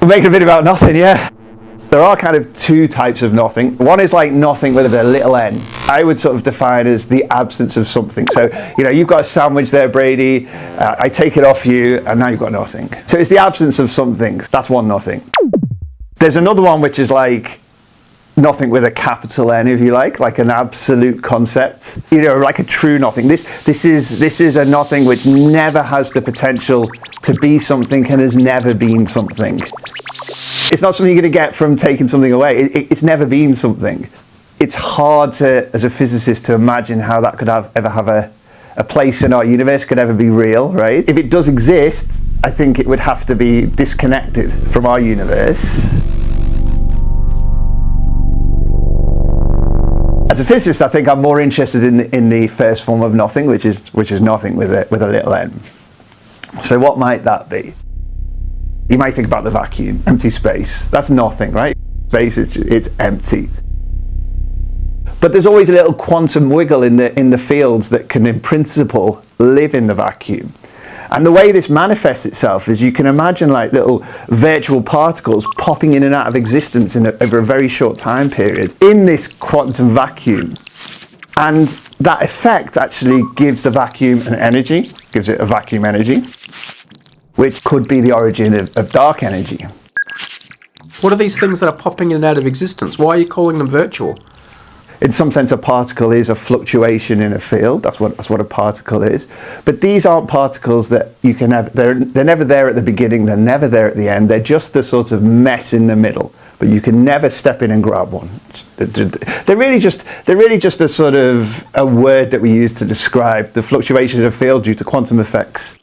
We're making a video about nothing, yeah. There are kind of two types of nothing. One is like nothing with a little n. I would sort of define as the absence of something. So, you know, you've got a sandwich there, Brady. I take it off you, and now you've got nothing. So it's the absence of something. That's one nothing. There's another one which is like nothing with a capital N, if you like an absolute concept. You know, like a true nothing. This is a nothing which never has the potential to be something and has never been something. It's not something you're going to get from taking something away. It's never been something. It's hard to, as a physicist, to imagine how that could ever have a place in our universe, could ever be real, right? If it does exist, I think it would have to be disconnected from our universe. As a physicist, I think I'm more interested in the first form of nothing, which is nothing with a little n. So what might that be? You might think about the vacuum, empty space. That's nothing, right? Space is empty. But there's always a little quantum wiggle in the fields that can, in principle, live in the vacuum. And the way this manifests itself is you can imagine like little virtual particles popping in and out of existence over a very short time period in this quantum vacuum. And that effect actually gives the vacuum an energy, gives it a vacuum energy, which could be the origin of dark energy. What are these things that are popping in and out of existence? Why are you calling them virtual? In some sense, a particle is a fluctuation in a field. That's what a particle is. But these aren't particles that you can have. They're never there at the beginning. They're never there at the end. They're just the sort of mess in the middle. But you can never step in and grab one. They're really just a sort of a word that we use to describe the fluctuation in a field due to quantum effects.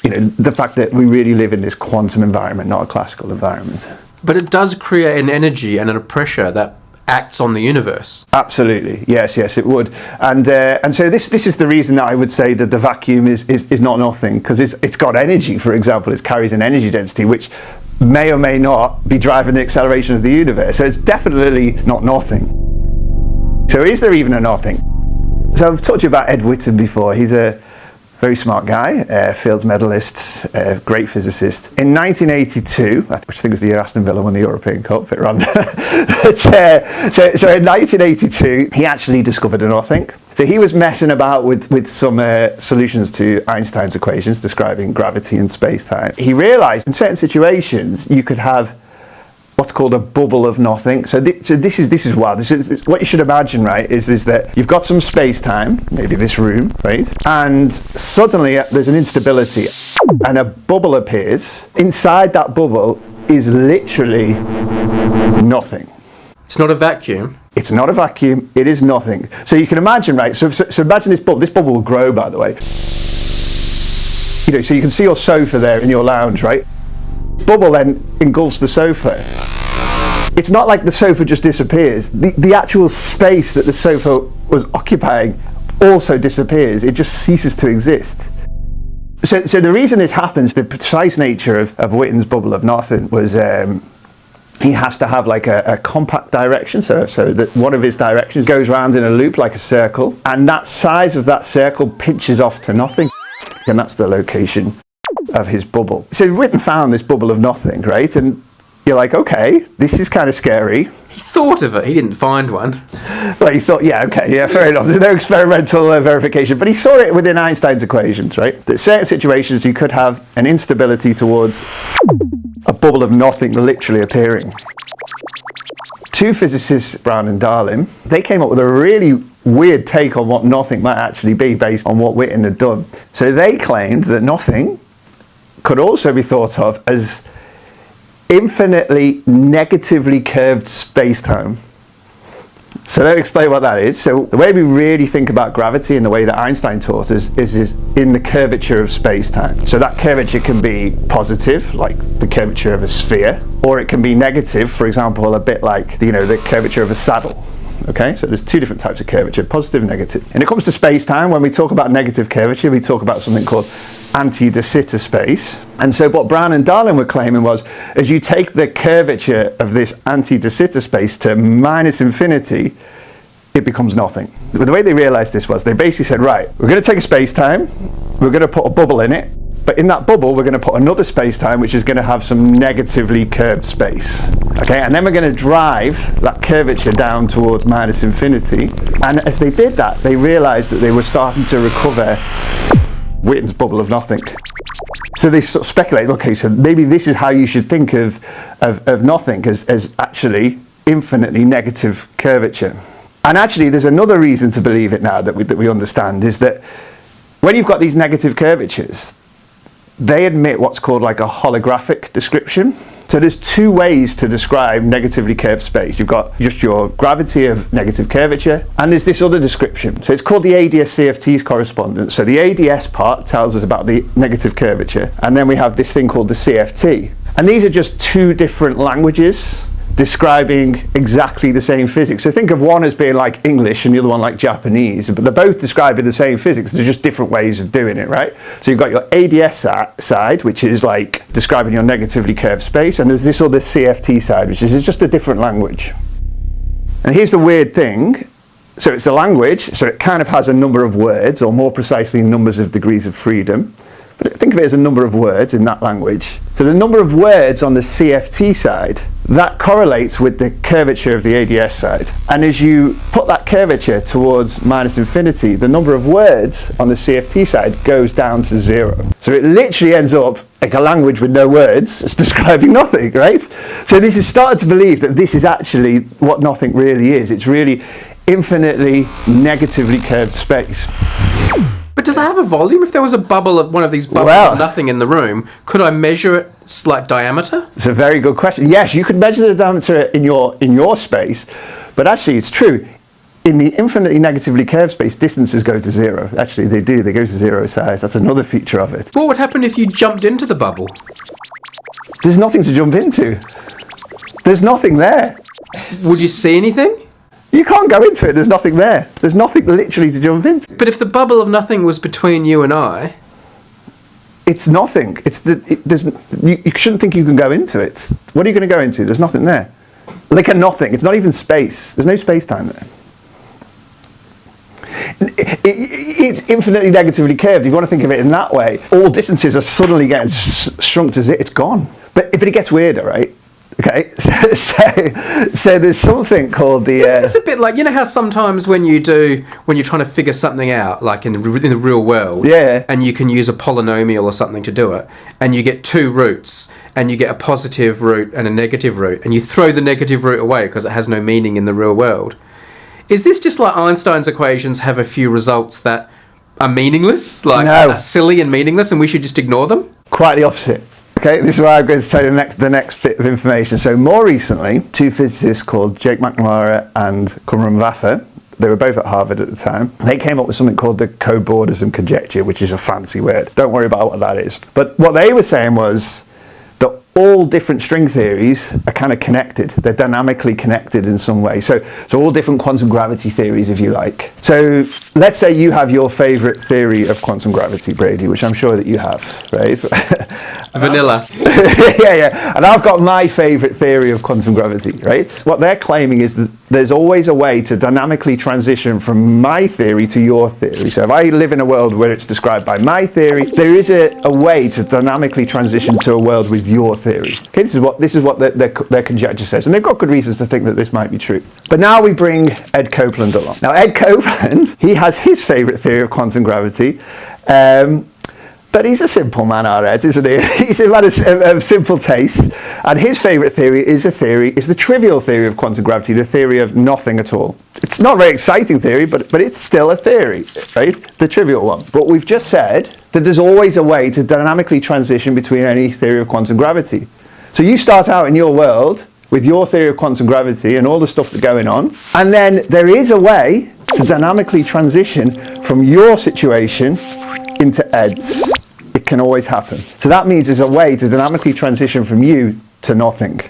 You know, the fact that we really live in this quantum environment, not a classical environment. But it does create an energy and a pressure that acts on the universe. Absolutely, yes, it would. And so this is the reason that I would say that the vacuum is not nothing, because it's got energy, for example. It carries an energy density which may or may not be driving the acceleration of the universe. So it's definitely not nothing. So is there even a nothing? So I've talked to you about Ed Witten before. He's a very smart guy, Fields medalist, great physicist. In 1982, which I think is the year Aston Villa won the European Cup, a bit random. So in 1982, he actually discovered a nothing. So he was messing about with some solutions to Einstein's equations describing gravity and space-time. He realized in certain situations you could have what's called a bubble of nothing. So this is wild. This is what you should imagine, right? Is that you've got some space-time, maybe this room, right? And suddenly there's an instability, and a bubble appears. Inside that bubble is literally nothing. It's not a vacuum. It's not a vacuum. It is nothing. So you can imagine, right? So imagine this bubble. This bubble will grow, by the way. You know, so you can see your sofa there in your lounge, right? Bubble then engulfs the sofa. It's not like the sofa just disappears. The actual space that the sofa was occupying also disappears. It just ceases to exist. So the reason this happens, the precise nature of Witten's bubble of nothing was he has to have like a compact direction, so that one of his directions goes round in a loop like a circle, and that size of that circle pinches off to nothing, and that's the location of his bubble. So Witten found this bubble of nothing, right? And you're like, okay, this is kind of scary. He thought of it, he didn't find one. Well, he thought, yeah, okay, yeah, fair enough. There's no experimental verification, but he saw it within Einstein's equations, right? That certain situations you could have an instability towards a bubble of nothing literally appearing. Two physicists, Brown and Darling, they came up with a really weird take on what nothing might actually be based on what Witten had done. So they claimed that nothing could also be thought of as infinitely negatively curved space-time. So let me explain what that is. So the way we really think about gravity and the way that Einstein taught us is in the curvature of space-time. So that curvature can be positive, like the curvature of a sphere, or it can be negative, for example, a bit like the curvature of a saddle. Okay, so there's two different types of curvature, positive and negative. When it comes to space-time, when we talk about negative curvature, we talk about something called anti-de Sitter space. And so what Brown and Darling were claiming was, as you take the curvature of this anti-de Sitter space to minus infinity, it becomes nothing. But the way they realized this was, they basically said, right, we're going to take a space-time, we're going to put a bubble in it, But in that bubble, we're going to put another space-time which is going to have some negatively curved space. Okay, and then we're going to drive that curvature down towards minus infinity. And as they did that, they realized that they were starting to recover Witten's bubble of nothing. So they sort of speculate, okay, so maybe this is how you should think of nothing as actually infinitely negative curvature. And actually, there's another reason to believe it now that we understand, is that when you've got these negative curvatures, they admit what's called like a holographic description. So there's two ways to describe negatively curved space. You've got just your gravity of negative curvature, and there's this other description. So it's called the ADS-CFT's correspondence. So the ADS part tells us about the negative curvature, and then we have this thing called the CFT. And these are just two different languages describing exactly the same physics. So think of one as being like English and the other one like Japanese, but they're both describing the same physics. They're just different ways of doing it, right? So you've got your ADS side, which is like describing your negatively curved space, and there's this other CFT side, which is just a different language. And here's the weird thing. So it's a language, so it kind of has a number of words, or more precisely, numbers of degrees of freedom. But think of it as a number of words in that language. So the number of words on the CFT side, that correlates with the curvature of the ADS side. And as you put that curvature towards minus infinity, the number of words on the CFT side goes down to 0. So it literally ends up like a language with no words. It's describing nothing, right? So this is starting to believe that this is actually what nothing really is. It's really infinitely negatively curved space. But does it have a volume? If there was a bubble of one of these bubbles of nothing in the room, could I measure its like diameter? It's a very good question. Yes, you could measure the diameter in your space, but actually it's true. In the infinitely negatively curved space, distances go to 0. Actually, they do. They go to 0 size. That's another feature of it. What would happen if you jumped into the bubble? There's nothing to jump into. There's nothing there. Would you see anything? You can't go into it. There's nothing there. There's nothing literally to jump into. But if the bubble of nothing was between you and I, it's nothing. You shouldn't think you can go into it. What are you going to go into? There's nothing there. Like a nothing. It's not even space. There's no space-time there. It's infinitely negatively curved. If you want to think of it in that way, all distances are suddenly getting shrunk to 0. It's gone. But if it gets weirder, right? Okay, so there's something called the... It's a bit like, you know how sometimes when you're trying to figure something out, like in the real world, yeah, and you can use a polynomial or something to do it, and you get two roots, and you get a positive root and a negative root, and you throw the negative root away because it has no meaning in the real world. Is this just like Einstein's equations have a few results that are meaningless, like are silly and meaningless, and we should just ignore them? Quite the opposite. Okay, this is where I'm going to tell you the next bit of information. So more recently, two physicists called Jake McNamara and Kumran Vafa, they were both at Harvard at the time, they came up with something called the cobordism conjecture, which is a fancy word. Don't worry about what that is. But what they were saying was that all different string theories are kind of connected. They're dynamically connected in some way. So all different quantum gravity theories, if you like. So let's say you have your favorite theory of quantum gravity, Brady, which I'm sure that you have, right? Vanilla. yeah. And I've got my favorite theory of quantum gravity, right? What they're claiming is that there's always a way to dynamically transition from my theory to your theory. So if I live in a world where it's described by my theory, there is a way to dynamically transition to a world with your theory. Okay, this is what their conjecture says, and they've got good reasons to think that this might be true. But now we bring Ed Copeland along. Now Ed Copeland, he has his favorite theory of quantum gravity. But he's a simple man, our Ed, isn't he? He's a man of simple taste. And his favourite theory is the trivial theory of quantum gravity, the theory of nothing at all. It's not a very exciting theory, but it's still a theory, right? The trivial one. But we've just said that there's always a way to dynamically transition between any theory of quantum gravity. So you start out in your world with your theory of quantum gravity and all the stuff that's going on, and then there is a way to dynamically transition from your situation into Ed's. It can always happen. So that means there's a way to dynamically transition from you to nothing.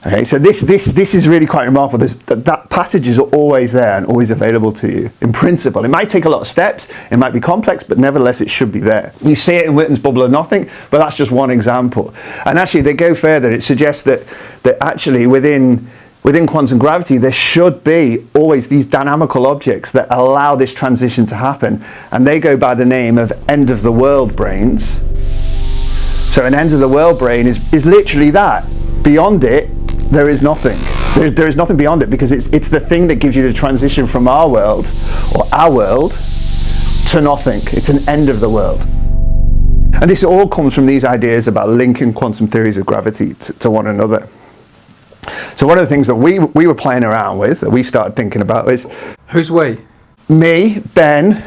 Okay, so this is really quite remarkable. That passage is always there and always available to you, in principle. It might take a lot of steps, it might be complex, but nevertheless it should be there. You see it in Witten's bubble of nothing, but that's just one example. And actually they go further. It suggests that actually within within quantum gravity, there should be always these dynamical objects that allow this transition to happen. And they go by the name of end-of-the-world brains. So an end-of-the-world brain is literally that. Beyond it, there is nothing. There is nothing beyond it, because it's the thing that gives you the transition from our world, or our world, to nothing. It's an end of the world. And this all comes from these ideas about linking quantum theories of gravity to one another. So one of the things that we were playing around with, that we started thinking about, is... Who's we? Me, Ben,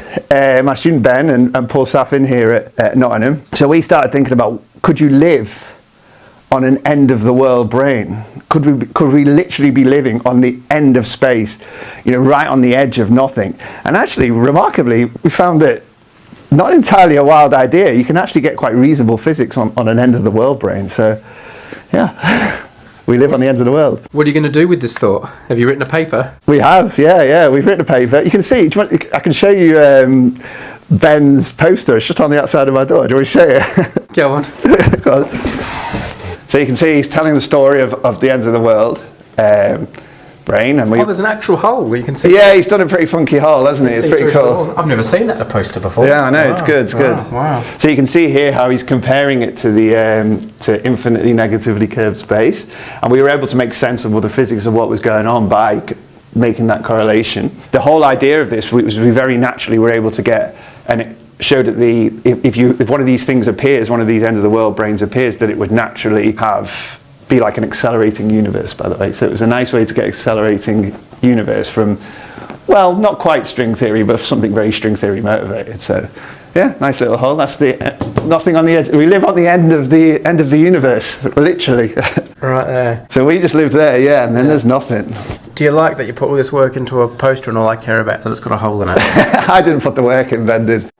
my student Ben, and Paul Saffin here at Nottingham. So we started thinking about, could you live on an end-of-the-world brain? Could we literally be living on the end of space, right on the edge of nothing? And actually, remarkably, we found that not entirely a wild idea. You can actually get quite reasonable physics on an end-of-the-world brain. So, yeah, we live on the end of the world. What are you going to do with this thought? Have you written a paper? We have, yeah. We've written a paper. You can see, I can show you Ben's poster. It's just on the outside of my door. Do you want me to show you? Go on. Go on. So you can see he's telling the story of the ends of the world brain. And there's an actual hole where you can see. Yeah, he's done a pretty funky hole, hasn't he? It's pretty cool. I've never seen that in a poster before. Yeah, I know. Wow. It's good. Wow. So you can see here how he's comparing it to the to infinitely negatively curved space, and we were able to make sense of the physics of what was going on by making that correlation. The whole idea of this was we very naturally were able to get, and it showed that if one of these things appears, one of these end of the world brains appears, that it would naturally be like an accelerating universe, by the way. So it was a nice way to get accelerating universe from, well, not quite string theory, but something very string theory motivated. So yeah, nice little hole. That's the nothing on the edge. We live on the end of the universe, literally. Right there. So we just live there, yeah, and then there's nothing. Do you like that you put all this work into a poster and all I care about is that it's got a hole in it? I didn't put the work in, Ben did.